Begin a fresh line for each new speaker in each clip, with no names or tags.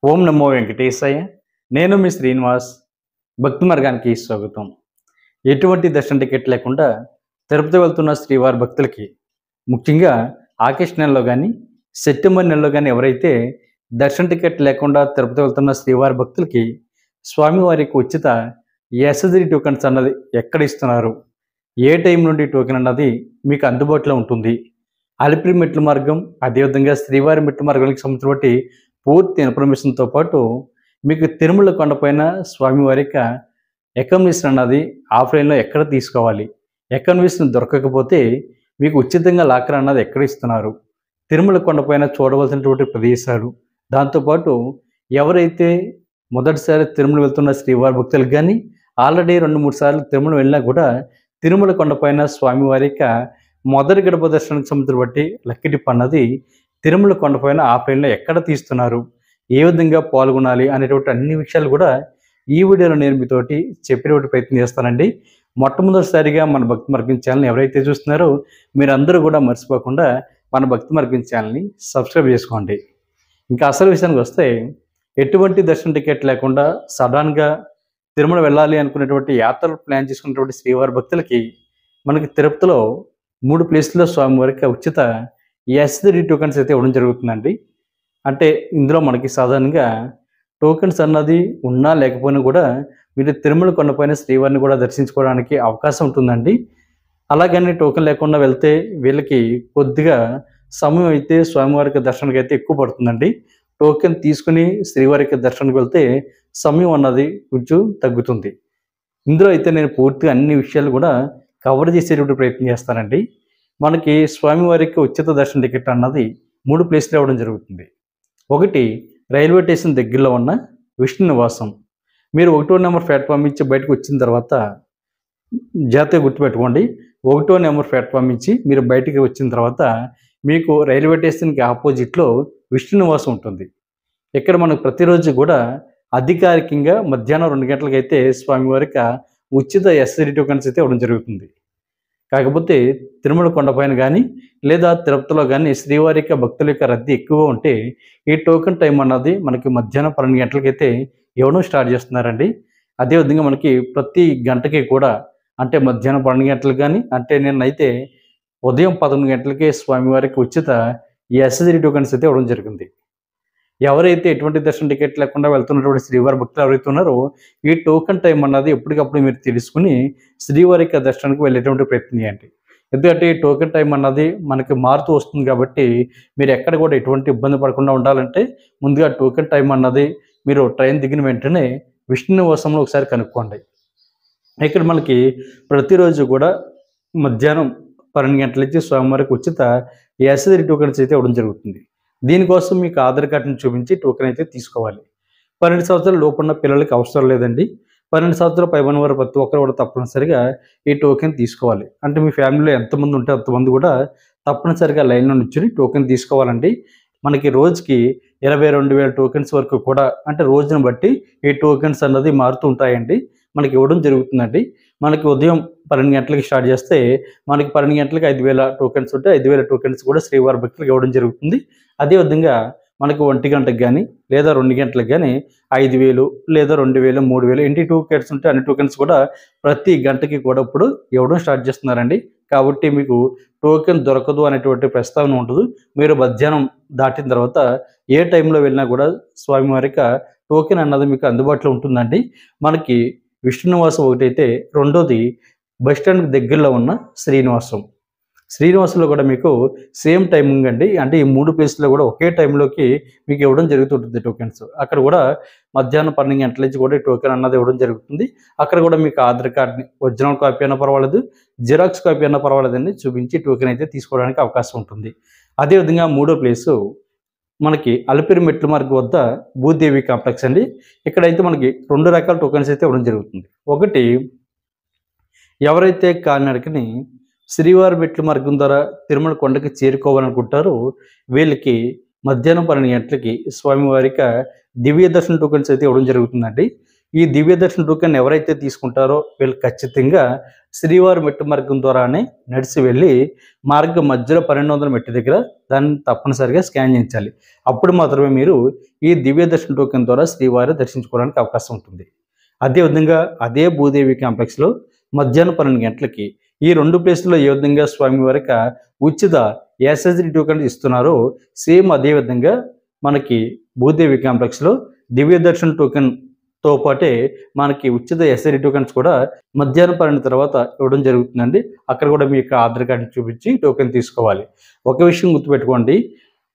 ఓం నమో వెంకటేశాయ. నేను మీ శ్రీనివాస్. భక్తి మార్గానికి స్వాగతం. ఎటువంటి దర్శన టికెట్ లేకుండా తిరుపతి వెళ్తున్న శ్రీవారి భక్తులకి, ముఖ్యంగా ఆగస్టు నెలలో కానీ సెప్టెంబర్ నెలలో కానీ ఎవరైతే దర్శన టికెట్ లేకుండా తిరుపతి వెళ్తున్న శ్రీవారి భక్తులకి స్వామివారికి ఉచిత ఎస్ఎస్డి టోకెన్స్ అన్నది ఎక్కడ ఇస్తున్నారు, ఏ టైం నుండి టోకెన్ అన్నది మీకు అందుబాటులో ఉంటుంది. అలిపిరి మెట్ల మార్గం, అదేవిధంగా శ్రీవారి మెట్ల మార్గానికి సంబంధించిన బట్టి పూర్తి ఇన్ఫర్మేషన్తో పాటు మీకు తిరుమల కొండపైన స్వామివారి యొక్క అకామిడేషన్ అన్నది ఆఫ్లైన్లో ఎక్కడ తీసుకోవాలి, అకామిడేషన్ దొరకకపోతే మీకు ఉచితంగా లాకర్ అన్నది ఎక్కడ ఇస్తున్నారు, తిరుమల కొండపైన చూడవలసినటువంటి ప్రదేశాలు, దాంతోపాటు ఎవరైతే మొదటిసారి తిరుమల వెళ్తున్న శ్రీవారి భక్తులకు కానీ ఆల్రెడీ 2-3 సార్లు తిరుమల వెళ్ళినా కూడా తిరుమల కొండపైన స్వామివారి యొక్క మొదటి గడప దర్శనానికి సంబంధించిన బట్టి లక్కీ టిప్ అన్నది తిరుమల కొండపైన ఆఫ్లైన్లో ఎక్కడ తీస్తున్నారు, ఏ విధంగా పాల్గొనాలి అనేటువంటి అన్ని విషయాలు కూడా ఈ వీడియోలో నేను మీతోటి చెప్పేటువంటి ప్రయత్నం చేస్తానండి. మొట్టమొదటిసారిగా మన భక్తి మార్గం ఛానల్ ఎవరైతే చూస్తున్నారో మీరందరూ కూడా మర్చిపోకుండా మన భక్తి మార్గం ఛానల్ని సబ్స్క్రైబ్ చేసుకోండి. ఇంకా అసలు విషయానికి వస్తే, ఎటువంటి దర్శన టికెట్ లేకుండా సడన్గా తిరుమల వెళ్ళాలి అనుకునేటువంటి యాత్రలు ప్లాన్ చేసుకున్నటువంటి శ్రీవారి భక్తులకి మనకి తిరుపతిలో 3 ప్లేస్లో స్వామివారికి ఉచిత ఎస్ఎస్డి టోకెన్స్ అయితే ఇవ్వడం జరుగుతుందండి. అంటే ఇందులో మనకి సాధారణంగా టోకెన్స్ అన్నది ఉన్నా లేకపోయినా కూడా మీరు తిరుమల కొండపైన శ్రీవారిని కూడా దర్శించుకోవడానికి అవకాశం ఉంటుందండి. అలాగని టోకెన్ లేకుండా వెళ్తే వీళ్ళకి కొద్దిగా సమయం అయితే స్వామివారికి దర్శనానికి అయితే ఎక్కువ పడుతుందండి. టోకెన్ తీసుకుని శ్రీవారికి దర్శనానికి వెళ్తే సమయం అన్నది కొంచెం తగ్గుతుంది. ఇందులో అయితే నేను పూర్తిగా అన్ని విషయాలు కూడా కవర్ చేసేటువంటి ప్రయత్నం చేస్తానండి. మనకి స్వామివారికి ఉచిత దర్శన టికెట్ అన్నది 3 ప్లేస్లో ఇవ్వడం జరుగుతుంది. ఒకటి, రైల్వే స్టేషన్ దగ్గరలో ఉన్న విష్ణు నివాసం. మీరు 1వ నెంబర్ ప్లాట్ఫామ్ నుంచి బయటకు వచ్చిన తర్వాత జాగ్రత్తగా గుర్తుపెట్టుకోండి. 1వ నెంబర్ ప్లాట్ఫామ్ నుంచి మీరు బయటికి వచ్చిన తర్వాత మీకు రైల్వే స్టేషన్కి ఆపోజిట్లో విష్ణు నివాసం ఉంటుంది. ఇక్కడ మనకు ప్రతిరోజు కూడా అధికారికంగా మధ్యాహ్నం 2 గంటలకు అయితే స్వామివారికి ఉచిత ఎస్ఎస్డి టోకెన్స్ అయితే ఇవ్వడం జరుగుతుంది. కాకపోతే తిరుమల కొండపైన కానీ లేదా తిరుపతిలో కానీ శ్రీవారి యొక్క భక్తుల యొక్క రద్దీ ఎక్కువగా ఉంటే ఈ టోకెన్ టైం అన్నది మనకి మధ్యాహ్నం 12 గంటలకైతే ఇవ్వడం స్టార్ట్ చేస్తున్నారండి. అదేవిధంగా మనకి ప్రతి గంటకి కూడా, అంటే మధ్యాహ్నం 12 గంటలకు కానీ, అంటే నేనైతే ఉదయం 11 గంటలకే స్వామివారికి ఉచిత ఎస్ఎస్డి టోకెన్స్ అయితే ఇవ్వడం జరిగింది. ఎవరైతే ఎటువంటి దర్శన టికెట్ లేకుండా వెళ్తున్నటువంటి శ్రీవారి భక్తులు ఎవరైతే ఉన్నారో ఈ టోకెన్ టైం అన్నది ఎప్పటికప్పుడు మీరు తెలుసుకుని శ్రీవారి యొక్క దర్శనానికి వెళ్ళేటువంటి ప్రయత్నం చేయండి. ఎందుకంటే ఈ టోకెన్ టైం అన్నది మనకి మారుతూ వస్తుంది కాబట్టి మీరు ఎక్కడ కూడా ఎటువంటి ఇబ్బంది పడకుండా ఉండాలంటే ముందుగా టోకెన్ టైం అన్నది మీరు ట్రైన్ దిగిన వెంటనే విష్ణు నివాసంలో ఒకసారి కనుక్కోండి. ఇక్కడ మనకి ప్రతిరోజు కూడా మధ్యాహ్నం 12 గంటల నుంచి స్వామివారికి ఉచిత ఎస్ఎస్డి టోకెన్స్ అయితే ఇవ్వడం జరుగుతుంది. దీనికోసం మీకు ఆధార్ కార్డుని చూపించి టోకెన్ అయితే తీసుకోవాలి. 12 సంవత్సరాల లోపు ఉన్న పిల్లలకి అవసరం లేదండి. 12 సంవత్సరాల పైబడిన వారు ప్రతి ఒక్కరు కూడా తప్పనిసరిగా ఈ టోకెన్ తీసుకోవాలి. అంటే మీ ఫ్యామిలీలో ఎంతమంది ఉంటే అంతమంది కూడా తప్పనిసరిగా లైన్లో నిల్చుని టోకెన్ తీసుకోవాలండి. మనకి రోజుకి 22,000 టోకెన్స్ వరకు కూడా, అంటే రోజును బట్టి ఈ టోకెన్స్ అన్నది మారుతూ ఉంటాయండి. మనకి ఇవ్వడం జరుగుతుందండి. మనకి ఉదయం 12 గంటలకి స్టార్ట్ చేస్తే మనకి 12 గంటలకి 5,000 టోకెన్స్ ఉంటే 5,000 టోకెన్స్ కూడా శ్రీవారి భక్తులకు ఇవ్వడం జరుగుతుంది. అదేవిధంగా మనకి 1 గంటకి కానీ లేదా 2 గంటలకు కానీ 5,000 లేదా 2,000, 3,000 ఎన్ని టోకెన్స్ ఉంటే అన్ని టోకెన్స్ కూడా ప్రతి గంటకి కూడా ఇప్పుడు ఇవ్వడం స్టార్ట్ చేస్తున్నారండి. కాబట్టి మీకు టోకెన్ దొరకదు అనేటువంటి ప్రస్తావన ఉండదు. మీరు మధ్యాహ్నం దాటిన తర్వాత ఏ టైంలో వెళ్ళినా కూడా స్వామివారికి టోకెన్ అన్నది మీకు అందుబాటులో ఉంటుందండి. మనకి విష్ణు నివాసం ఒకటైతే, రెండోది బస్టాండ్కి దగ్గరలో ఉన్న శ్రీనివాసం. శ్రీనివాసంలో కూడా మీకు సేమ్ టైమింగ్ అండి. అంటే ఈ 3 ప్లేస్లో కూడా ఒకే టైంలోకి మీకు ఇవ్వడం జరుగుతుంటుంది టోకెన్స్. అక్కడ కూడా మధ్యాహ్నం 12 గంటల నుంచి కూడా ఈ టోకెన్ అన్నది ఇవ్వడం జరుగుతుంది. అక్కడ కూడా మీకు ఆధార్ కార్డ్ని ఒరిజినల్ కాపీ అయినా పర్వాలేదు, జిరాక్స్ కాపీ అయినా పర్వాలేదండి, చూపించి టోకెన్ అయితే తీసుకోవడానికి అవకాశం ఉంటుంది. అదేవిధంగా 3వ ప్లేసు మనకి అలిపిరి మెట్ల మార్గం వద్ద భూదేవి కాంప్లెక్స్ అండి. ఇక్కడైతే మనకి 2 రకాల టోకెన్స్ అయితే ఇవ్వడం జరుగుతుంది. ఒకటి, ఎవరైతే కాలినడకని శ్రీవారి మెట్ల మార్గం ద్వారా తిరుమల కొండకి చేరుకోవాలనుకుంటారో వీళ్ళకి మధ్యాహ్నం 12 గంటలకి స్వామివారికి దివ్య దర్శన టోకెన్స్ అయితే ఇవ్వడం జరుగుతుందండి. ఈ దివ్య దర్శన టోకెన్ ఎవరైతే తీసుకుంటారో వీళ్ళు ఖచ్చితంగా శ్రీవారి మెట్టు మార్గం ద్వారానే నడిచి వెళ్ళి మార్గం మధ్యలో 1200 మెట్టు దగ్గర దాన్ని తప్పనిసరిగా స్కాన్ చేయించాలి. అప్పుడు మాత్రమే మీరు ఈ దివ్య దర్శన టోకెన్ ద్వారా శ్రీవారి దర్శించుకోవడానికి అవకాశం ఉంటుంది. అదేవిధంగా అదే భూదేవి కాంప్లెక్స్లో మధ్యాహ్నం 12 గంటలకి ఈ 2 ప్లేసుల్లో ఏ విధంగా స్వామివారికి ఉచిత ఎస్ఎస్డి టోకెన్ ఇస్తున్నారో సేమ్ అదే విధంగా మనకి భూదేవి కాంప్లెక్స్లో దివ్య దర్శన్ టోకెన్తో పాటే మనకి ఉచిత ఎస్ఐడి టోకెన్స్ కూడా మధ్యాహ్నం 12 తర్వాత ఇవ్వడం జరుగుతుందండి. అక్కడ కూడా మీ యొక్క ఆధార్ కార్డుని చూపించి టోకెన్ తీసుకోవాలి. ఒక విషయం గుర్తుపెట్టుకోండి,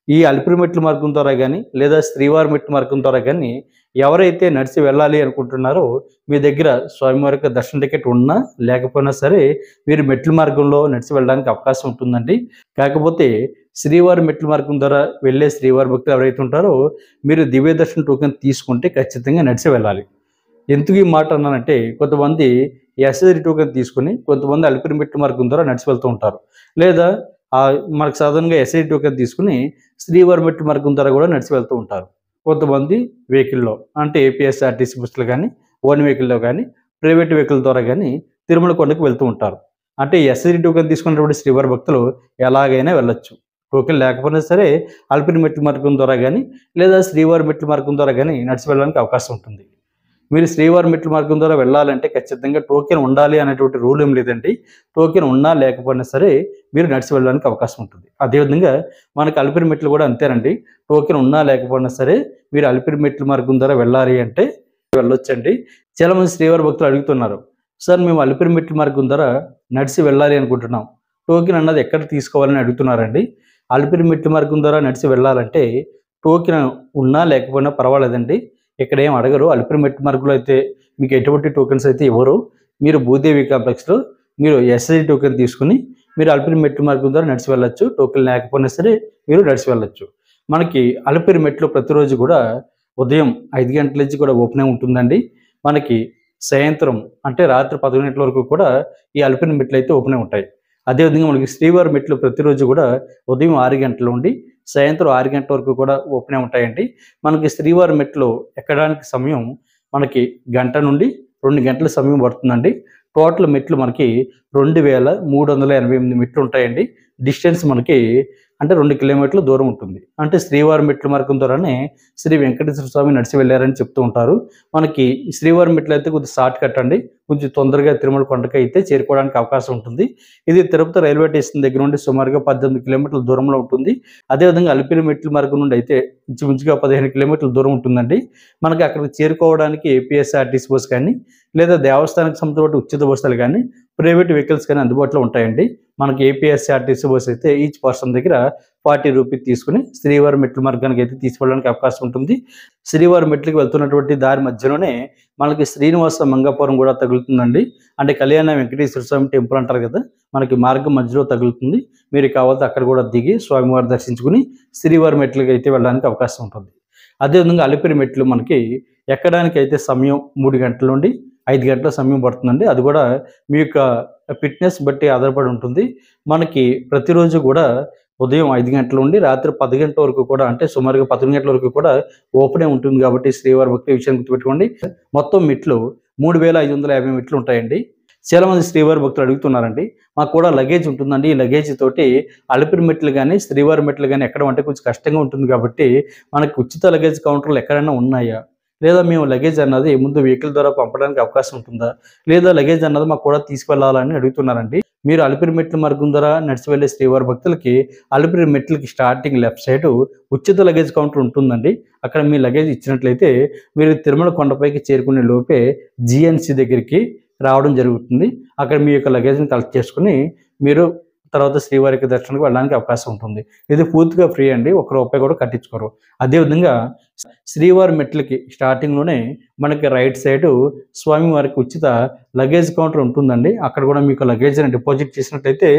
ఈ అలిపిరి మెట్ల మార్గం ద్వారా కానీ లేదా శ్రీవారి మెట్ల మార్గం ద్వారా కానీ ఎవరైతే నడిచి వెళ్ళాలి అనుకుంటున్నారో మీ దగ్గర స్వామివారి యొక్క దర్శన టికెట్ ఉన్నా లేకపోయినా సరే మీరు మెట్ల మార్గంలో నడిచి వెళ్ళడానికి అవకాశం ఉంటుందండి. కాకపోతే శ్రీవారి మెట్ల మార్గం ద్వారా వెళ్ళే శ్రీవారి భక్తులు ఎవరైతే ఉంటారో మీరు దివ్య దర్శన టోకెన్ తీసుకుంటే ఖచ్చితంగా నడిచి వెళ్ళాలి. ఎందుకు ఈ మాట అన్నానంటే కొంతమంది ఎస్ఎస్డి టోకెన్ తీసుకుని కొంతమంది అలిపిరి మెట్ల మార్గం ద్వారా నడిచి వెళ్తూ ఉంటారు. లేదా మనకు సాధారణంగా ఎస్ఐడి టోకెన్ తీసుకుని శ్రీవారి మెట్ల మార్గం ద్వారా కూడా నడిచి వెళ్తూ ఉంటారు. కొంతమంది వెహికల్లో అంటే ఏపీఎస్ఆర్టీసీ బస్సులు కానీ ఓన్ వెహికల్లో కానీ ప్రైవేట్ వెహికల్ ద్వారా కానీ తిరుమల కొండకు వెళ్తూ ఉంటారు. అంటే ఎస్ఐడి టోకెన్ తీసుకున్నటువంటి శ్రీవారి భక్తులు ఎలాగైనా వెళ్ళొచ్చు. టోకెన్ లేకపోయినా సరే అలిపిరి మెట్ల మార్గం ద్వారా కానీ లేదా శ్రీవారి మెట్ల మార్గం ద్వారా కానీ నడిచి వెళ్ళడానికి అవకాశం ఉంటుంది. మీరు శ్రీవారి మెట్ల మార్గం ద్వారా వెళ్ళాలంటే ఖచ్చితంగా టోకెన్ ఉండాలి అనేటువంటి రూల్ ఏం లేదండి. టోకెన్ ఉన్నా లేకపోయినా సరే మీరు నడిచి వెళ్ళడానికి అవకాశం ఉంటుంది. అదేవిధంగా మనకు అలిపిరి మెట్లు కూడా అంతేనండి. టోకెన్ ఉన్నా లేకపోయినా సరే మీరు అలిపిరి మెట్ల మార్గం ద్వారా వెళ్ళాలి అంటే వెళ్ళొచ్చండి. చాలామంది శ్రీవారి భక్తులు అడుగుతున్నారు, సార్ మేము అలిపిరి మెట్ల మార్గం ద్వారా నడిచి వెళ్ళాలి అనుకుంటున్నాం, టోకెన్ అన్నది ఎక్కడ తీసుకోవాలని అడుగుతున్నారండి. అలిపిరి మెట్ల మార్గం ద్వారా నడిచి వెళ్ళాలంటే టోకెన్ ఉన్నా లేకపోయినా పర్వాలేదండి. ఇక్కడ ఏం అడగరు. అలిపిరి మెట్ల మార్గంలో అయితే మీకు ఎటువంటి టోకెన్స్ అయితే ఇవ్వరు. మీరు భూదేవి కాంప్లెక్స్లో మీరు ఎస్ఐడి టోకెన్ తీసుకుని మీరు అలిపిరి మెట్ల మార్గం ద్వారా నడిచి వెళ్ళొచ్చు. టోకెన్ లేకపోయినా సరే మీరు నడిచి వెళ్ళొచ్చు. మనకి అలిపిరి మెట్లు ప్రతిరోజు కూడా ఉదయం 5 గంటల నుంచి కూడా ఓపెన్ అయి ఉంటుందండి. మనకి సాయంత్రం అంటే రాత్రి 11 గంటల వరకు కూడా ఈ అలిపిరి మెట్లు అయితే ఓపెన్ అయి ఉంటాయి. అదేవిధంగా మనకి శ్రీవారి మెట్లు ప్రతిరోజు కూడా ఉదయం 6 గంటల నుండి సాయంత్రం 6 గంటల వరకు కూడా ఓపెన్ ఉంటాయండి. మనకి శ్రీవారి మెట్లు ఎక్కడానికి సమయం మనకి గంట నుండి 2 గంటల సమయం పడుతుందండి. టోటల్ మెట్లు మనకి 2388 మెట్లు ఉంటాయండి. డిస్టెన్స్ మనకి అంటే 2 కిలోమీటర్ల దూరం ఉంటుంది. అంటే శ్రీవారి మెట్ల మార్గం ద్వారానే శ్రీ వెంకటేశ్వర స్వామి నడిచి వెళ్ళారని చెప్తూ ఉంటారు. మనకి శ్రీవారి మెట్లు అయితే కొద్దిగా షార్ట్ కట్ అండి. కొంచెం తొందరగా తిరుమల కొండకి అయితే చేరుకోవడానికి అవకాశం ఉంటుంది. ఇది తిరుపతి రైల్వే స్టేషన్ దగ్గర నుండి సుమారుగా 18 కిలోమీటర్ల దూరంలో ఉంటుంది. అదేవిధంగా అలిపిరి మెట్ల మార్గం నుండి అయితే ఇంచుమించుగా 15 కిలోమీటర్ల దూరం ఉంటుందండి. మనకి అక్కడికి చేరుకోవడానికి ఏపీఎస్ఆర్టీసీ బస్ కానీ లేదా దేవస్థానానికి సంబంధించిన ఉచిత బస్సులు కానీ ప్రైవేట్ వెహికల్స్ కానీ అందుబాటులో ఉంటాయండి. మనకి ఏపీఎస్ఆర్టీసీ బస్ అయితే ఈచ్ పర్సన్ దగ్గర 40 రూపీస్ తీసుకుని శ్రీవారి మెట్ల మార్గానికి అయితే తీసుకెళ్ళడానికి అవకాశం ఉంటుంది. శ్రీవారి మెట్లకి వెళ్తున్నటువంటి దారి మధ్యలోనే మనకి శ్రీనివాస మంగాపురం కూడా తగులుతుందండి. అంటే కళ్యాణ వెంకటేశ్వర స్వామి టెంపుల్ అంటారు కదా, మనకి మార్గం మధ్యలో తగులుతుంది. మీరు కావాలంటే అక్కడ కూడా దిగి స్వామివారి దర్శించుకుని శ్రీవారి మెట్లకి అయితే వెళ్ళడానికి అవకాశం ఉంటుంది. అదేవిధంగా అలిపిరి మెట్లు మనకి ఎక్కడానికి అయితే సమయం 3 గంటల నుండి 5 గంటల సమయం పడుతుందండి. అది కూడా మీ యొక్క ఫిట్నెస్ బట్టి ఆధారపడి ఉంటుంది. మనకి ప్రతిరోజు కూడా ఉదయం 5 గంటల నుండి రాత్రి 10 గంటల వరకు కూడా అంటే సుమారుగా 11 గంటల వరకు కూడా ఓపెనే ఉంటుంది. కాబట్టి శ్రీవారి భక్తి విషయాన్ని గుర్తుపెట్టుకోండి. మొత్తం మెట్లు 3550 మెట్లు ఉంటాయండి. చాలామంది శ్రీవారి భక్తులు అడుగుతున్నారండి, మాకు కూడా లగేజ్ ఉంటుందండి, ఈ లగేజ్ తోటి అలిపిరి మెట్లు కానీ శ్రీవారి మెట్లు కానీ ఎక్కడం అంటే కొంచెం కష్టంగా ఉంటుంది. కాబట్టి మనకి ఉచిత లగేజ్ కౌంటర్లు ఎక్కడైనా ఉన్నాయా, లేదా మేము లగేజ్ అన్నది ముందు వెహికల్ ద్వారా పంపడానికి అవకాశం ఉంటుందా, లేదా లగేజ్ అన్నది మాకు కూడా తీసుకెళ్లాలని అడుగుతున్నారండి. మీరు అలిపిరి మెట్ల మార్గం ద్వారా నడిచి వెళ్ళే శ్రీవారి భక్తులకి అలిపిరి మెట్లకి స్టార్టింగ్ లెఫ్ట్ సైడ్ ఉచిత లగేజ్ కౌంటర్ ఉంటుందండి. అక్కడ మీ లగేజ్ ఇచ్చినట్లయితే మీరు తిరుమల కొండపైకి చేరుకునే లోపే జిఎన్సి దగ్గరికి రావడం జరుగుతుంది. అక్కడ మీ యొక్క లగేజ్ని కలెక్ట్ చేసుకుని మీరు తర్వాత శ్రీవారికి దర్శనానికి వెళ్ళడానికి అవకాశం ఉంటుంది. ఇది పూర్తిగా ఫ్రీ అండి, ₹1 కూడా కట్టించుకోరు. అదేవిధంగా శ్రీవారి మెట్లకి స్టార్టింగ్లోనే మనకి రైట్ సైడ్ స్వామివారికి ఉచిత లగేజ్ కౌంటర్ ఉంటుందండి. అక్కడ కూడా మీకు లగేజ్ని డిపాజిట్ చేసినట్లయితే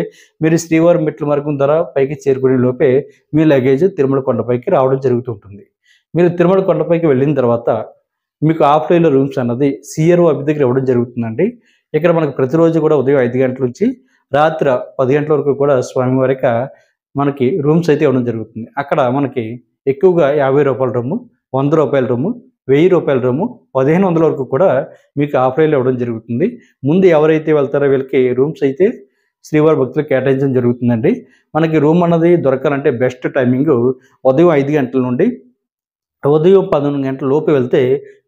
మీరు శ్రీవారి మెట్ల మార్గం ద్వారా పైకి చేరుకునే లోపే మీ లగేజ్ తిరుమల కొండపైకి రావడం జరుగుతుంటుంది. మీరు తిరుమల కొండపైకి వెళ్ళిన తర్వాత మీకు ఆఫ్లైన్లో రూమ్స్ అన్నది సిఆర్ఓ ఆఫీస్ దగ్గర ఇవ్వడం జరుగుతుందండి. ఇక్కడ మనకు ప్రతిరోజు కూడా ఉదయం 5 గంటల నుంచి రాత్రి 10 గంటల వరకు కూడా స్వామివారికి మనకి రూమ్స్ అయితే ఇవ్వడం జరుగుతుంది. అక్కడ మనకి ఎక్కువగా ₹50 రూము, ₹100 రూము, రూ. 1000 రూము 1500 వరకు కూడా మీకు ఆఫర్లో ఇవ్వడం జరుగుతుంది. ముందు ఎవరైతే వెళ్తారో వీళ్ళకి రూమ్స్ అయితే శ్రీవారి భక్తులకు కేటాయించడం జరుగుతుందండి. మనకి రూమ్ అన్నది దొరకాలంటే బెస్ట్ టైమింగ్ ఉదయం 5 గంటల నుండి ఉదయం 11 గంటల లోపు వెళ్తే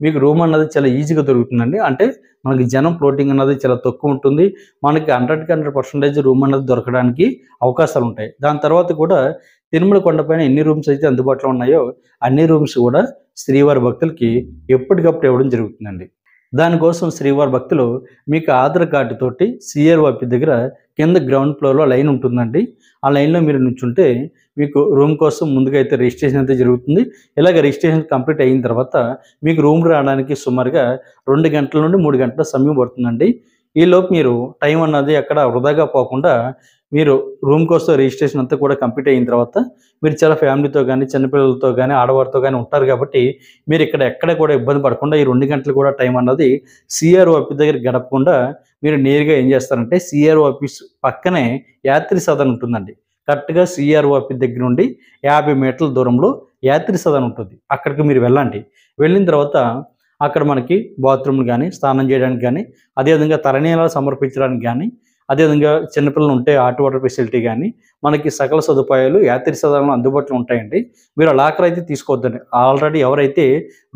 మీకు రూమ్ అన్నది చాలా ఈజీగా దొరుకుతుందండి. అంటే మనకి జనం ఫ్లోటింగ్ అన్నది చాలా తక్కువ ఉంటుంది. మనకి 100కి 100% రూమ్ అన్నది దొరకడానికి అవకాశాలు ఉంటాయి. దాని తర్వాత కూడా తిరుమల కొండపైన ఎన్ని రూమ్స్ అయితే అందుబాటులో ఉన్నాయో అన్ని రూమ్స్ కూడా శ్రీవారి భక్తులకి ఎప్పటికప్పుడు ఇవ్వడం జరుగుతుందండి. దానికోసం శ్రీవారి భక్తులు మీకు ఆధార్ కార్డు తోటి CROP దగ్గర కింద గ్రౌండ్ ఫ్లోర్‌లో లైన్ ఉంటుందండి. ఆ లైన్‌లో మీరు నుంచుంటే మీకు రూమ్ కోసం ముందుగా అయితే రిజిస్ట్రేషన్ అయితే జరుగుతుంది. ఇలాగ రిజిస్ట్రేషన్ కంప్లీట్ అయిన తర్వాత మీకు రూమ్ రావడానికి సుమారుగా 2 గంటల నుండి 3 గంటల సమయం పడుతుందండి. ఈలోపు మీరు టైం అన్నది అక్కడ వృధాగా పోకుండా మీరు రూమ్ కోసం రిజిస్ట్రేషన్ అంతా కూడా కంప్లీట్ అయిన తర్వాత మీరు చాలా ఫ్యామిలీతో కానీ, చిన్నపిల్లలతో కానీ, ఆడవారితో కానీ ఉంటారు కాబట్టి మీరు ఇక్కడ ఎక్కడ కూడా ఇబ్బంది పడకుండా ఈ 2 గంటలు కూడా టైం అన్నది CROP దగ్గర గడపకుండా మీరు నేరుగా ఏం చేస్తారంటే CRO ఆఫీస్ పక్కనే యాత్రి సదన్ ఉంటుందండి. కరెక్ట్‌గా CROP దగ్గర నుండి 50 మీటర్ల దూరంలో యాత్రి సదన్ ఉంటుంది. అక్కడికి మీరు వెళ్ళండి. వెళ్ళిన తర్వాత అక్కడ మనకి బాత్రూమ్‌లు గానీ, స్నానం చేయడానికి గానీ, అదేవిధంగా తలనీలాలు సమర్పించడానికి గానీ, అదేవిధంగా చిన్నపిల్లలు ఉంటే హాట్ వాటర్ ఫెసిలిటీ గానీ, మనకి సకల సదుపాయాలు యాత్రి సదనంలో అందుబాటులో ఉంటాయండి. మీరు లాకర్ అయితే తీసుకోవద్దండి. ఆల్రెడీ ఎవరైతే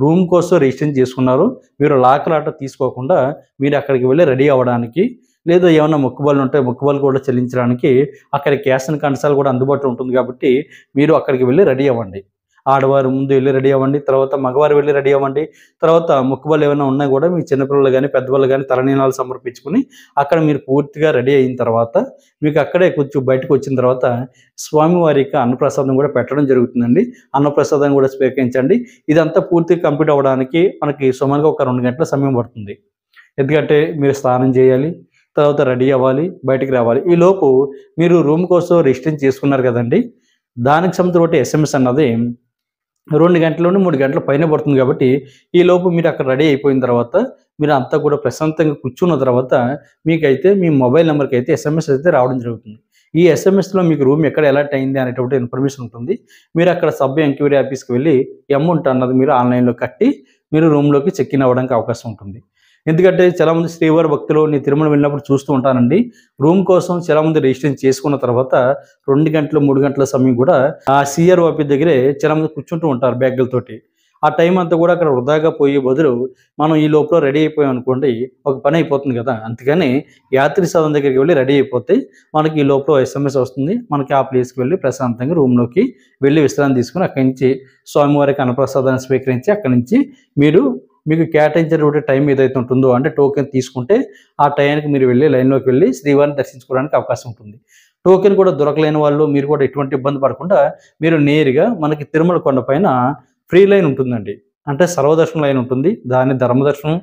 రూమ్ కోసం రిజిస్ట్రేషన్ చేసుకున్నారో మీరు లాకర్ ఆట తీసుకోకుండా మీరు అక్కడికి వెళ్ళి రెడీ అవ్వడానికి, లేదా ఏమన్నా మొక్కుబడులు ఉంటే మొక్కుబడులు కూడా చెల్లించడానికి అక్కడ క్యాష్ అండ్ కంసాలు కూడా అందుబాటులో ఉంటుంది కాబట్టి మీరు అక్కడికి వెళ్ళి రెడీ అవ్వండి. ఆడవారు ముందు వెళ్ళి రెడీ అవ్వండి. తర్వాత మగవారు వెళ్ళి రెడీ అవ్వండి. తర్వాత మొక్కుబడులు ఏమైనా ఉన్నా కూడా మీ చిన్నపిల్లలు గానీ, పెద్దవాళ్ళు గానీ తలనీలాలు సమర్పించుకొని అక్కడ మీరు పూర్తిగా రెడీ అయిన తర్వాత మీకు అక్కడే కొంచెం బయటకు వచ్చిన తర్వాత స్వామివారి యొక్క అన్నప్రసాదం కూడా పెట్టడం జరుగుతుందండి. అన్నప్రసాదం కూడా స్వీకరించండి. ఇదంతా పూర్తిగా కంప్లీట్ అవ్వడానికి మనకి సుమారుగా ఒక 2 గంటల సమయం పడుతుంది. ఎందుకంటే మీరు స్నానం చేయాలి. తర్వాత రెడీ అవ్వాలి. బయటికి రావాలి. ఈలోపు మీరు రూమ్ కోసం రిజిస్ట్రేషన్ చేసుకున్నారు కదండీ! దానికి సంబంధించిన SMS అన్నది 2 గంటల నుండి 3 గంటల పైనే పడుతుంది కాబట్టి ఈలోపు మీరు అక్కడ రెడీ అయిపోయిన తర్వాత మీరు అంతా కూడా ప్రశాంతంగా కూర్చున్న తర్వాత మీకైతే మీ మొబైల్ నెంబర్‌కి అయితే SMS అయితే రావడం జరుగుతుంది. ఈ SMSలో మీకు రూమ్ ఎక్కడ అలాట్ అయింది అనేటువంటి ఇన్ఫర్మేషన్ ఉంటుంది. మీరు అక్కడ సబ్ ఎంక్వైరీ ఆఫీస్‌కి వెళ్ళి అమౌంట్ అన్నది మీరు ఆన్‌లైన్‌లో కట్టి మీరు రూమ్‌లోకి చెక్ ఇన్ అవ్వడానికి అవకాశం ఉంటుంది. ఎందుకంటే చాలామంది శ్రీవారి భక్తులు నేను తిరుమల వెళ్ళినప్పుడు చూస్తూ ఉంటానండి. రూమ్ కోసం చాలామంది రిజిస్ట్రేషన్ చేసుకున్న తర్వాత 2 గంటలు, 3 గంటల సమయం కూడా ఆ CROP దగ్గరే చాలామంది కూర్చుంటూ ఉంటారు బ్యాగులతోటి. ఆ టైం అంతా కూడా అక్కడ వృధాగా పోయే బదులు మనం ఈ లోపల రెడీ అయిపోయాం అనుకోండి ఒక పని అయిపోతుంది కదా! అందుకని యాత్రి సదన్ దగ్గరికి వెళ్ళి రెడీ అయిపోతే మనకి ఈ లోపల SMS వస్తుంది. మనకి ఆ ప్లేస్‌కి వెళ్ళి ప్రశాంతంగా రూమ్‌లోకి వెళ్ళి విశ్రాంతి తీసుకొని అక్కడి నుంచి స్వామివారికి అన్నప్రసాదాన్ని స్వీకరించి అక్కడి నుంచి మీకు కేటాయించినటువంటి టైం ఏదైతే ఉంటుందో అంటే టోకెన్ తీసుకుంటే ఆ టయానికి మీరు వెళ్ళి లైన్‌లోకి వెళ్ళి శ్రీవారిని దర్శించుకోవడానికి అవకాశం ఉంటుంది. టోకెన్ కూడా దొరకలేని వాళ్ళు మీరు కూడా ఎటువంటి ఇబ్బంది పడకుండా మీరు నేరుగా మనకి తిరుమల కొండపైన ఫ్రీ లైన్ ఉంటుందండి. అంటే సర్వదర్శనం లైన్ ఉంటుంది. దాన్ని ధర్మదర్శనం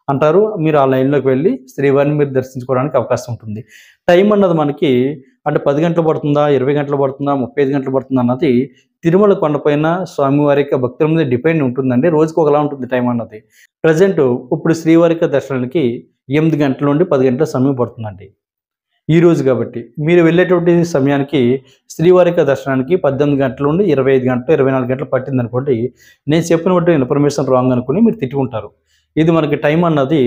అంటారు. మీరు ఆ లైన్‌లోకి వెళ్ళి శ్రీవారిని మీరు దర్శించుకోవడానికి అవకాశం ఉంటుంది. టైం అన్నది మనకి అంటే 10 గంటలు పడుతుందా? 20 గంటలు పడుతుందా? 35 గంటలు పడుతుందా? అన్నది తిరుమల కొండపైన స్వామివారి యొక్క భక్తుల మీద డిపెండ్ ఉంటుందండి. రోజుకి ఒకలా ఉంటుంది టైం అన్నది. ప్రెజెంట్ ఇప్పుడు శ్రీవారి యొక్క దర్శనానికి 8 గంటల నుండి 10 గంటల సమయం పడుతుందండి. ఈ రోజు కాబట్టి మీరు వెళ్ళేటువంటి సమయానికి శ్రీవారి యొక్క దర్శనానికి 18 గంటల నుండి 25 గంటలు, 24 గంటలు పట్టిందనుకోండి. నేను చెప్పినటువంటి ఇన్ఫర్మేషన్ రాంగ్ అనుకుని మీరు తిట్టుకుంటారు. ఇది మనకి టైం అన్నది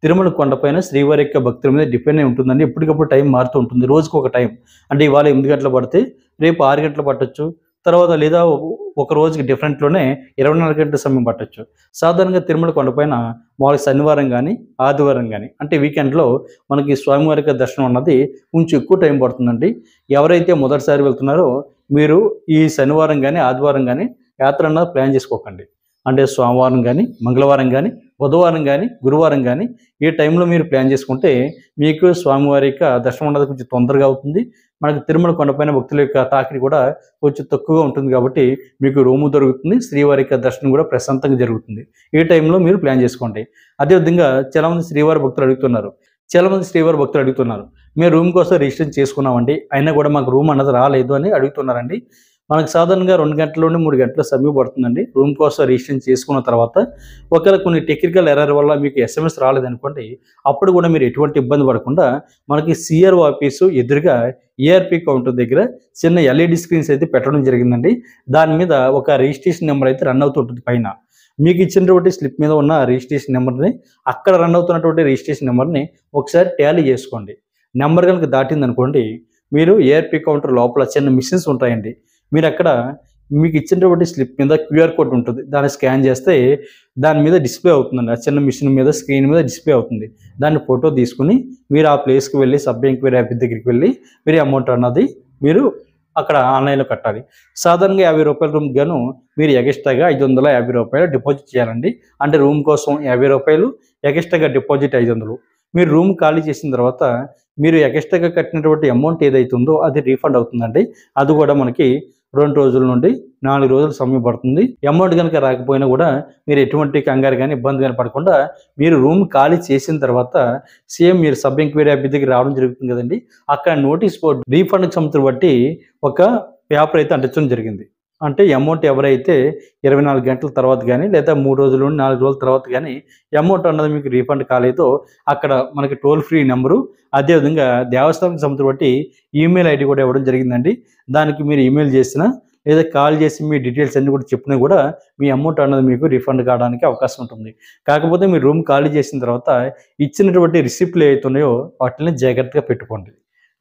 తిరుమల కొండపైన శ్రీవారి యొక్క భక్తుల మీద డిపెండ్ అయి ఉంటుందండి. ఎప్పటికప్పుడు టైం మారుతూ ఉంటుంది. రోజుకు ఒక టైం. అంటే ఇవాళ 8 గంటలు పడితే రేపు 6 గంటలు పట్టొచ్చు. తర్వాత లేదా ఒక రోజుకి డిఫరెంట్‌లోనే 24 గంటల సమయం పట్టొచ్చు. సాధారణంగా తిరుమల కొండపైన మామూలుగా శనివారం గానీ, ఆదివారం గానీ అంటే వీకెండ్‌లో మనకి స్వామివారి యొక్క దర్శనం అన్నది కొంచెం ఎక్కువ టైం పడుతుందండి. ఎవరైతే మొదటిసారి వెళ్తున్నారో మీరు ఈ శనివారం గానీ, ఆదివారం గానీ యాత్ర అన్నది ప్లాన్ చేసుకోకండి. అంటే సోమవారం గానీ, మంగళవారం గానీ, బుధవారం గానీ, గురువారం గానీ ఈ టైంలో మీరు ప్లాన్ చేసుకుంటే మీకు స్వామివారి యొక్క దర్శనం అన్నది కొంచెం తొందరగా అవుతుంది. మనకి తిరుమల కొండపైన భక్తుల యొక్క తాకిడి కూడా కొంచెం తక్కువగా ఉంటుంది కాబట్టి మీకు రూము దొరుకుతుంది. శ్రీవారి యొక్క దర్శనం కూడా ప్రశాంతంగా జరుగుతుంది. ఈ టైంలో మీరు ప్లాన్ చేసుకోండి. అదేవిధంగా చాలామంది శ్రీవారి భక్తులు అడుగుతున్నారు. మేము రూమ్ కోసం రిజిస్ట్రేషన్ చేసుకున్నామండి. అయినా కూడా మాకు రూమ్ అన్నది రాలేదు అని అడుగుతున్నారండి. మనకు సాధారణంగా 2 గంటల నుండి 3 గంటల సమయం పడుతుందండి. రూమ్ కోసం రిజిస్ట్రేషన్ చేసుకున్న తర్వాత ఒకవేళ కొన్ని టెక్నికల్ ఎర్రర్ వల్ల మీకు SMS రాలేదనుకోండి, అప్పుడు కూడా మీరు ఎటువంటి ఇబ్బంది పడకుండా మనకి CRO ఆఫీసు ఎదురుగా ERP కౌంటర్ దగ్గర చిన్న LED స్క్రీన్స్ అయితే పెట్టడం జరిగిందండి. దాని మీద ఒక రిజిస్ట్రేషన్ నెంబర్ అయితే రన్ అవుతుంటుంది పైన. మీకు ఇచ్చినటువంటి స్లిప్ మీద ఉన్న రిజిస్ట్రేషన్ నెంబర్ని, అక్కడ రన్ అవుతున్నటువంటి రిజిస్ట్రేషన్ నెంబర్ని ఒకసారి టాలీ చేసుకోండి. నెంబర్ కనుక దాటిందనుకోండి, మీరు ఏఆర్పి కౌంటర్ లోపల చిన్న మిషన్స్ ఉంటాయండి. మీరు అక్కడ మీకు ఇచ్చినటువంటి స్లిప్ మీద క్యూఆర్ కోడ్ ఉంటుంది. దాన్ని స్కాన్ చేస్తే దాని మీద డిస్ప్లే అవుతుందండి. ఆ చిన్న మిషన్ మీద స్క్రీన్ మీద డిస్ప్లే అవుతుంది. దాన్ని ఫోటో తీసుకుని మీరు ఆ ప్లేస్కి వెళ్ళి సబ్ ఎంక్వైరీ ఆఫీస్ దగ్గరికి వెళ్ళి మీరు అమౌంట్ అన్నది మీరు అక్కడ ఆన్లైన్లో కట్టాలి. సాధారణంగా ₹50 రూమ్కి గాను మీరు ఎగస్ట్రాగా ₹550 డిపాజిట్ చేయాలండి. అంటే రూమ్ కోసం ₹50, ఎగస్ట్రాగా డిపాజిట్ 500. మీరు రూమ్ ఖాళీ చేసిన తర్వాత మీరు ఎగస్ట్రాగా కట్టినటువంటి అమౌంట్ ఏదైతుందో అది రీఫండ్ అవుతుందండి. అది కూడా మనకి 2 రోజుల నుండి 4 రోజుల సమయం పడుతుంది. అమౌంట్ కనుక రాకపోయినా కూడా మీరు ఎటువంటి కంగారు కానీ ఇబ్బంది కానీ పడకుండా మీరు రూమ్ ఖాళీ చేసిన తర్వాత సేమ్ మీరు సబ్ ఎంక్వైరీ ఆఫీస్ దగ్గర రావడం జరుగుతుంది కదండి. అక్కడ నోటీస్ బోర్డు రీఫండ్కి సంబంధించి బట్టి ఒక పేపర్ అయితే అంటించడం జరిగింది. అంటే అమౌంట్ ఎవరైతే 24 గంటల తర్వాత కానీ లేదా 3 రోజుల నుండి 4 రోజుల తర్వాత కానీ అమౌంట్ అన్నది మీకు రీఫండ్ కాలేదో అక్కడ మనకి టోల్ ఫ్రీ నెంబరు, అదేవిధంగా దేవస్థానం సంబంధించి బట్టి ఈమెయిల్ ఐడి కూడా ఇవ్వడం జరిగిందండి. దానికి మీరు ఈమెయిల్ చేసినా లేదా కాల్ చేసి మీ డీటెయిల్స్ అన్నీ కూడా చెప్పినా కూడా మీ అమౌంట్ అన్నది మీకు రీఫండ్ కావడానికి అవకాశం ఉంటుంది. కాకపోతే మీరు రూమ్ ఖాళీ చేసిన తర్వాత ఇచ్చినటువంటి రిసిప్ట్లు ఏవైతున్నాయో వాటిని జాగ్రత్తగా పెట్టుకోండి.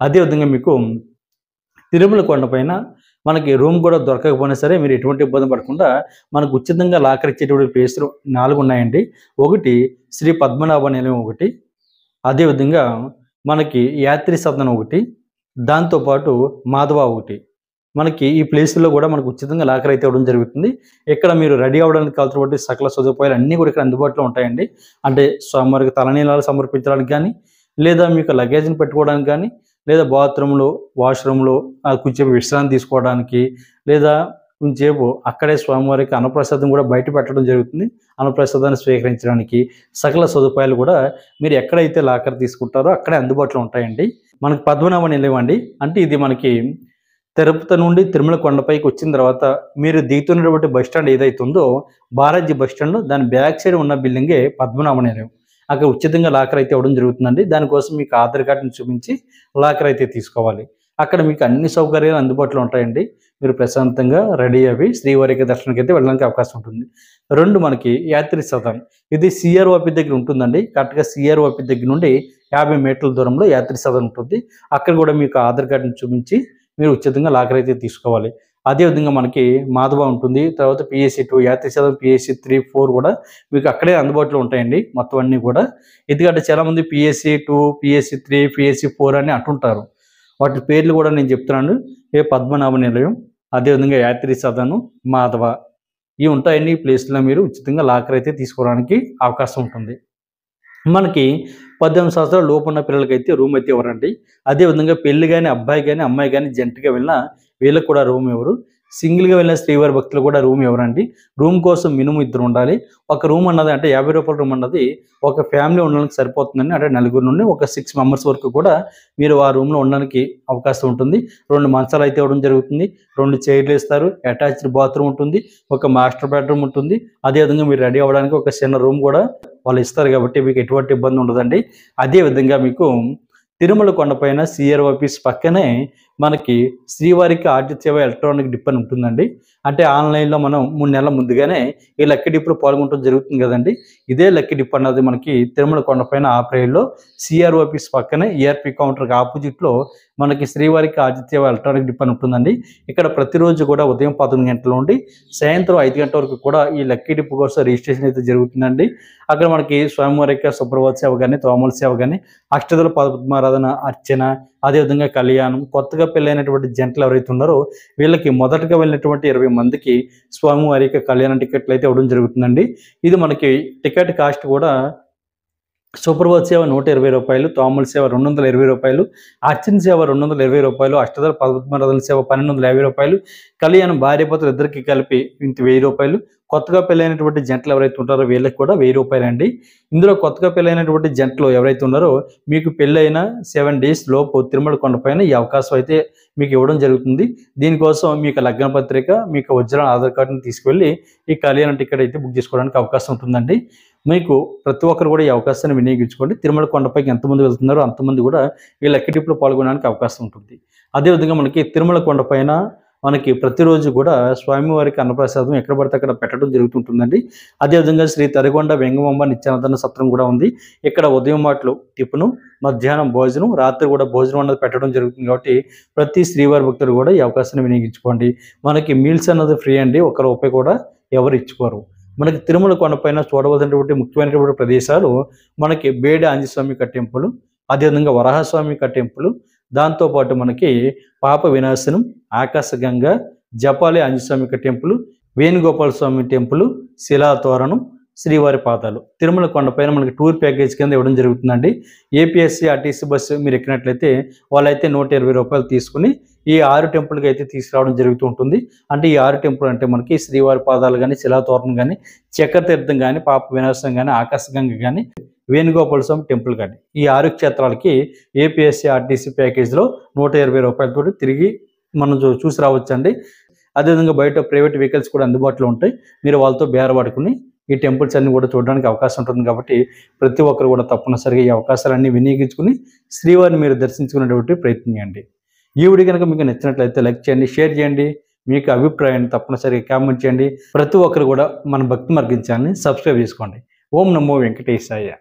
అదేవిధంగా మీకు తిరుమల కొండపైన మనకి రూమ్ కూడా దొరకకపోయినా సరే మీరు ఎటువంటి ఇబ్బంది పడకుండా మనకు ఉచితంగా లాకర్ ఇచ్చేటువంటి ప్లేసులు 4 ఉన్నాయండి. ఒకటి శ్రీ పద్మనాభ నిలయం ఒకటి, అదేవిధంగా మనకి యాత్రి సదనం ఒకటి, దాంతోపాటు మాధవ ఒకటి. మనకి ఈ ప్లేసుల్లో కూడా మనకు ఉచితంగా లాకర్ అయితే ఇవ్వడం జరుగుతుంది. ఇక్కడ మీరు రెడీ అవ్వడానికి కావాల్సినటువంటి సకల సదుపాయాలు అన్నీ కూడా ఇక్కడ అందుబాటులో ఉంటాయండి. అంటే స్వామివారికి తలనీలాలు సమర్పించడానికి కానీ, లేదా మీకు లగేజ్ని పెట్టుకోవడానికి కానీ, లేదా బాత్రూంలో వాష్రూమ్లో కొంచెం విశ్రాంతి తీసుకోవడానికి, లేదా కొంచెంసేపు అక్కడే స్వామివారికి అన్నప్రసాదం కూడా బయట పెట్టడం జరుగుతుంది. అన్నప్రసాదాన్ని స్వీకరించడానికి సకల సదుపాయాలు కూడా మీరు ఎక్కడైతే లాకర్ తీసుకుంటారో అక్కడే అందుబాటులో ఉంటాయండి. మనకి పద్మనాభ నిలయం అండి. అంటే ఇది మనకి తిరుపతి నుండి తిరుమల కొండపైకి వచ్చిన తర్వాత మీరు దిగుతున్నటువంటి బస్ స్టాండ్ ఏదైతే ఉందో బాలాజీ బస్ స్టాండ్ దాని బ్యాక్ సైడ్ ఉన్న బిల్డింగే పద్మనాభ నిలయం. అక్కడ ఉచితంగా లాకర్ అయితే ఇవ్వడం జరుగుతుందండి. దానికోసం మీకు ఆధార్ కార్డుని చూపించి లాకర్ అయితే తీసుకోవాలి. అక్కడ మీకు అన్ని సౌకర్యాలు అందుబాటులో ఉంటాయండి. మీరు ప్రశాంతంగా రెడీ అయ్యి శ్రీవారికి దర్శనానికి అయితే వెళ్ళడానికి అవకాశం ఉంటుంది. 2 మనకి యాత్రి సదనం. ఇది సిఆర్ఓపి దగ్గర ఉంటుందండి. కరెక్ట్గా సిఆర్ఓపి దగ్గర నుండి 50 మీటర్ల దూరంలో యాత్రి సదనం ఉంటుంది. అక్కడ కూడా మీకు ఆధార్ కార్డుని చూపించి మీరు ఉచితంగా లాకర్ అయితే తీసుకోవాలి. అదేవిధంగా మనకి మాధవ ఉంటుంది. తర్వాత PSC 2 యాత్రి సదనం PSC 3, 4 కూడా మీకు అక్కడే అందుబాటులో ఉంటాయండి మొత్తం అన్నీ కూడా. ఎందుకంటే చాలామంది PSC 2, PSC 3, PSC 4 అని అంటుంటారు. వాటి పేర్లు కూడా నేను చెప్తున్నాను. పద్మనాభ నిలయం, అదేవిధంగా యాత్రి సదనం, మాధవ ఇవి ఉంటాయండి. ఈ ప్లేస్లో మీరు ఉచితంగా లాకర్ అయితే తీసుకోవడానికి అవకాశం ఉంటుంది. మనకి 18 సంవత్సరాల లోపు ఉన్న పిల్లలకైతే రూమ్ అయితే ఇవ్వరండి. అదేవిధంగా పెళ్లి కానీ అబ్బాయి కానీ అమ్మాయి కానీ జంటగా వెళ్ళినా వీళ్ళకి కూడా రూమ్ ఇవ్వరు. సింగిల్గా వెళ్ళిన శ్రీవారి భక్తులు కూడా రూమ్ ఇవ్వరండి. రూమ్ కోసం మినిమం 2 ఉండాలి. ఒక రూమ్ అన్నది అంటే ₹50 రూమ్ అన్నది ఒక ఫ్యామిలీ ఉండడానికి సరిపోతుందని, అంటే 4 నుండి ఒక 6 మెంబర్స్ వరకు కూడా మీరు ఆ రూమ్లో ఉండడానికి అవకాశం ఉంటుంది. 2 మంచాలు అయితే ఇవ్వడం జరుగుతుంది. 2 చైర్లు ఇస్తారు. అటాచ్డ్ బాత్రూమ్ ఉంటుంది. ఒక మాస్టర్ బెడ్రూమ్ ఉంటుంది. అదేవిధంగా మీరు రెడీ అవ్వడానికి ఒక చిన్న రూమ్ కూడా వాళ్ళు ఇస్తారు కాబట్టి మీకు ఎటువంటి ఇబ్బంది ఉండదండి. అదేవిధంగా మీకు తిరుమల కొండపైన సిఆర్ ఆఫీస్ పక్కనే మనకి శ్రీవారికి ఆర్జిత సేవ ఎలక్ట్రానిక్ డిప్ అని ఉంటుందండి. అంటే ఆన్లైన్లో మనం 3 నెలల ముందుగానే ఈ లక్కీ డిప్లో పాల్గొనడం జరుగుతుంది కదండి. ఇదే లక్కీ డిప్ అన్నది మనకి తిరుమల కొండపైన ఆప్రేల్లో సిఆర్ ఆఫీస్ పక్కనే ERP కౌంటర్కి ఆపోజిట్లో మనకి శ్రీవారికి ఆర్జిత సేవ ఎలక్ట్రానిక్ డిప్ అని ఉంటుందండి. ఇక్కడ ప్రతిరోజు కూడా ఉదయం 11 గంటల నుండి సాయంత్రం 5 గంటల వరకు కూడా ఈ లక్కీ డిప్ కోసం రిజిస్ట్రేషన్ అయితే జరుగుతుందండి. అక్కడ మనకి స్వామివారికి సుప్రభాత సేవ కానీ, తోమల సేవ కానీ, అష్టదళ పద్మారాధన, అర్చన, అదేవిధంగా కళ్యాణం, కొత్తగా పెళ్ళైనటువంటి జంటలు ఎవరైతే ఉన్నారో వీళ్ళకి మొదటగా వెళ్ళినటువంటి 20 మందికి స్వామివారికి కళ్యాణం టికెట్లు అయితే ఇవ్వడం జరుగుతుందండి. ఇది మనకి టికెట్ కాస్ట్ కూడా సుప్రభాత సేవ ₹120, తోమల సేవ ₹220, అర్చన సేవ ₹220, అష్టదళ పద్మారాధన సేవ ₹1250, కళ్యాణం భార్యాభర్తలు ఇద్దరికి కలిపి ₹1000. కొత్తగా పెళ్ళైనటువంటి జంటలు ఎవరైతే ఉంటారో వీళ్ళకి కూడా ₹1000 అండి. ఇందులో కొత్తగా పెళ్ళైనటువంటి జంటలు ఎవరైతే ఉన్నారో మీకు పెళ్ళైన 7 డేస్ లోపు తిరుమల కొండపైన ఈ అవకాశం అయితే మీకు ఇవ్వడం జరుగుతుంది. దీనికోసం మీకు లగ్న పత్రిక, మీకు ఒరిజినల్ ఆధార్ కార్డుని తీసుకువెళ్ళి ఈ కళ్యాణం టికెట్ అయితే బుక్ చేసుకోవడానికి అవకాశం ఉంటుందండి. మీకు ప్రతి ఒక్కరు కూడా ఈ అవకాశాన్ని వినియోగించుకోండి. తిరుమల కొండపైకి ఎంతమంది వెళ్తున్నారో అంతమంది కూడా ఈ లక్కీ డిప్లో పాల్గొనడానికి అవకాశం ఉంటుంది. అదేవిధంగా మనకి తిరుమల కొండపైన మనకి ప్రతిరోజు కూడా స్వామివారికి అన్నప్రసాదం ఎక్కడ పడితే అక్కడ పెట్టడం జరుగుతుంటుందండి. అదేవిధంగా శ్రీ తరిగొండ వెంగమాంబ నిత్యానందన సత్రం కూడా ఉంది. ఇక్కడ ఉదయం మాటలు టిఫిను, మధ్యాహ్నం భోజనం, రాత్రి కూడా భోజనం అన్నది పెట్టడం జరుగుతుంది. కాబట్టి ప్రతి శ్రీవారి భక్తులు కూడా ఈ అవకాశాన్ని వినియోగించుకోండి. మనకి మీల్స్ అన్నది ఫ్రీ అండి, ఒక్క రూపాయి కూడా ఎవరు ఇచ్చుకోరు. మనకి తిరుమల కొండపైన చూడవలసినటువంటి ముఖ్యమైనటువంటి ప్రదేశాలు మనకి బేడి ఆంజనేయస్వామి టెంపుల్, అదేవిధంగా వరాహస్వామి టెంపుల్, దాంతోపాటు మనకి పాప వినాశనం, ఆకాశగంగ, జపాలి ఆంజనేయస్వామి టెంపుల్, వేణుగోపాల స్వామి టెంపుల్, శిలాతోరణం, శ్రీవారి పాదాలు. తిరుమల కొండపైన మనకి టూర్ ప్యాకేజ్ కింద ఇవ్వడం జరుగుతుందండి. ఏపీఎస్సీ ఆర్టీసీ బస్సు మీరు ఎక్కినట్లయితే వాళ్ళైతే 120 రూపాయలు తీసుకుని ఈ 6 టెంపుల్కి అయితే తీసుకురావడం జరుగుతూ ఉంటుంది. అంటే ఈ 6 టెంపుల్ అంటే మనకి శ్రీవారి పాదాలు కానీ, శిలాతోరణం కానీ, చక్రతీర్థం కానీ, పాప వినాశనం కానీ, ఆకాశగంగ కానీ, వేణుగోపాల స్వామి టెంపుల్ కానీ, ఈ 6 క్షేత్రాలకి ఏపీఎస్సీ ఆర్టీసీ ప్యాకేజ్లో 120 రూపాయలతో తిరిగి మనం చూసి రావచ్చండి. అదేవిధంగా బయట ప్రైవేట్ వెహికల్స్ కూడా అందుబాటులో ఉంటాయి. మీరు వాళ్ళతో బేరవాడుకుని ఈ టెంపుల్స్ అన్ని కూడా చూడడానికి అవకాశం ఉంటుంది. కాబట్టి ప్రతి ఒక్కరు కూడా తప్పనిసరిగా ఈ అవకాశాలన్నీ వినియోగించుకుని శ్రీవారిని మీరు దర్శించుకునేటువంటి ప్రయత్నం చేయండి. ఈ వీడియో కనుక మీకు నచ్చినట్లయితే లైక్ చేయండి, షేర్ చేయండి, మీకు అభిప్రాయాన్ని తప్పనిసరిగా కామెంట్ చేయండి. ప్రతి ఒక్కరు కూడా మన భక్తి మార్గం ఛానల్ని సబ్స్క్రైబ్ చేసుకోండి. ఓం నమో వెంకటేశాయ.